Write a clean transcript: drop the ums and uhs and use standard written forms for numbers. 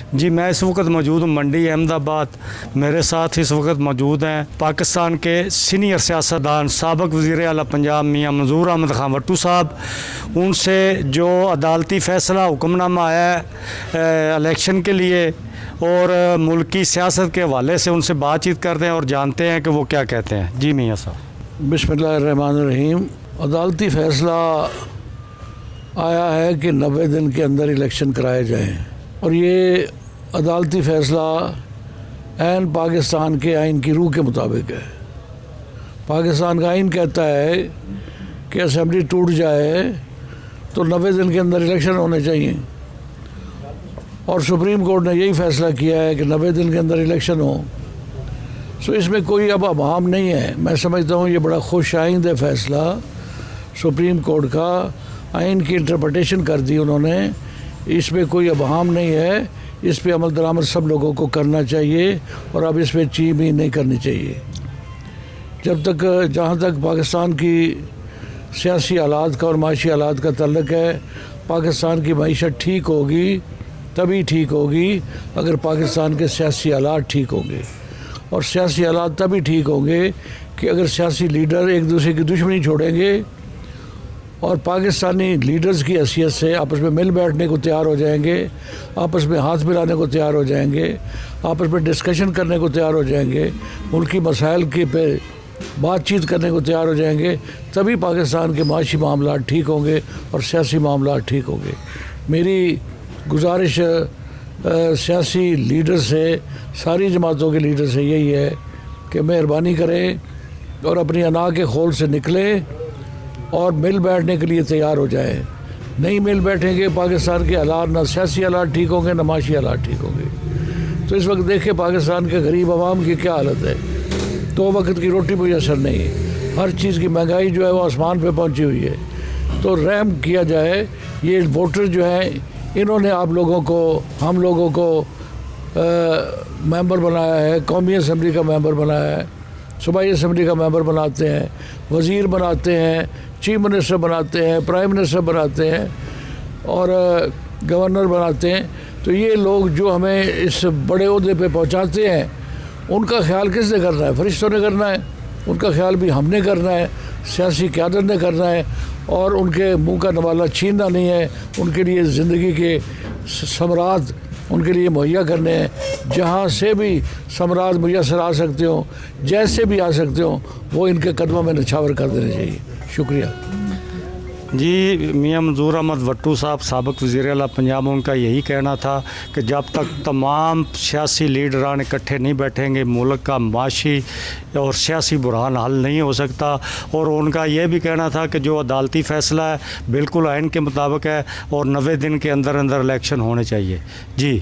जी, मैं इस वक्त मौजूद हूँ मंडी अहमदाबाद। मेरे साथ इस वक्त मौजूद हैं पाकिस्तान के सीनियर सियासतदान साबिक़ वज़ीर आला पंजाब मियाँ मंजूर अहमद खान भट्टू साहब। उनसे जो अदालती फ़ैसला हुक्मनामा आया है इलेक्शन के लिए और मुल्क की सियासत के हवाले से उनसे बातचीत करते हैं और जानते हैं कि वो क्या कहते हैं। जी मियाँ साहब। बिस्मिल्लाहिर्रहमानिर्रहीम। अदालती फ़ैसला आया है कि 90 दिन के अंदर इलेक्शन कराए जाएँ और ये अदालती फ़ैसला ऐन पाकिस्तान के आइन की रूह के मुताबिक है। पाकिस्तान का आइन कहता है कि असेंबली टूट जाए तो 90 दिन के अंदर इलेक्शन होने चाहिए और सुप्रीम कोर्ट ने यही फ़ैसला किया है कि 90 दिन के अंदर इलेक्शन हो। सो इसमें कोई अब अभाम नहीं है। मैं समझता हूँ ये बड़ा खुश आइंद फ़ैसला सुप्रीम कोर्ट का, आइन की इंटरप्रिटेशन कर दी उन्होंने। इसमें कोई अभाम नहीं है, इस पे अमल दरामद सब लोगों को करना चाहिए और अब इस पर ची भी नहीं करनी चाहिए। जहाँ तक पाकिस्तान की सियासी हालात का और माशी हालात का तल्लुक़ है, पाकिस्तान की मईशत ठीक होगी तभी ठीक होगी अगर पाकिस्तान के सियासी हालात ठीक होंगे, और सियासी हालात तभी ठीक होंगे कि अगर सियासी लीडर एक दूसरे की दुश्मनी छोड़ेंगे और पाकिस्तानी लीडर्स की हैसियत से आपस में मिल बैठने को तैयार हो जाएंगे, आपस में हाथ मिलाने को तैयार हो जाएंगे, आपस में डिस्कशन करने को तैयार हो जाएंगे, मुल्की मसाइल के पे बातचीत करने को तैयार हो जाएंगे, तभी पाकिस्तान के माशी मामला ठीक होंगे और सियासी मामला ठीक होंगे। मेरी गुजारिश सियासी लीडर से, सारी जमातों के लीडर से यही है कि मेहरबानी करें और अपनी अना के खोल से निकलें और मिल बैठने के लिए तैयार हो जाए। नहीं मिल बैठेंगे पाकिस्तान के हालात, ना सियासी हालात ठीक होंगे ना माशी हालात ठीक होंगे। तो इस वक्त देखें पाकिस्तान के गरीब आवाम की क्या हालत है। 2 वक्त की रोटी मुयसर नहीं है, हर चीज़ की महंगाई जो है वो आसमान पे पहुंची हुई है। तो रहम किया जाए, ये वोटर जो हैं इन्होंने आप लोगों को, हम लोगों को मेंबर बनाया है, कौमी असम्बली का मेंबर बनाया है, सूबाई असम्बली का मेंबर बनाते हैं, वज़ीर बनाते हैं, चीफ मिनिस्टर बनाते हैं, प्राइम मिनिस्टर बनाते हैं और गवर्नर बनाते हैं। तो ये लोग जो हमें इस बड़े ओहदे पे पहुंचाते हैं, उनका ख्याल किसने करना है? फरिश्तों ने करना है। उनका ख्याल भी हमने करना है, सियासी क़यादत ने करना है, और उनके मुंह का नवाला छीनना नहीं है। उनके लिए ज़िंदगी के समरात उनके लिए मुहैया करने हैं। जहाँ से भी समरात मुयसर आ सकते हो, जैसे भी आ सकते हो, वो इनके कदमों में नछावर कर देने चाहिए। शुक्रिया। जी, मियाँ मंजूर अहमद भट्टू साहब साबिक़ वज़ीर आला पंजाब, उनका यही कहना था कि जब तक तमाम सियासी लीडरान इकट्ठे नहीं बैठेंगे मुल्क का माशी और सियासी बुरहान हल नहीं हो सकता। और उनका यह भी कहना था कि जो अदालती फ़ैसला है बिल्कुल आइन के मुताबिक है और 90 दिन के अंदर अंदर इलेक्शन होने चाहिए। जी।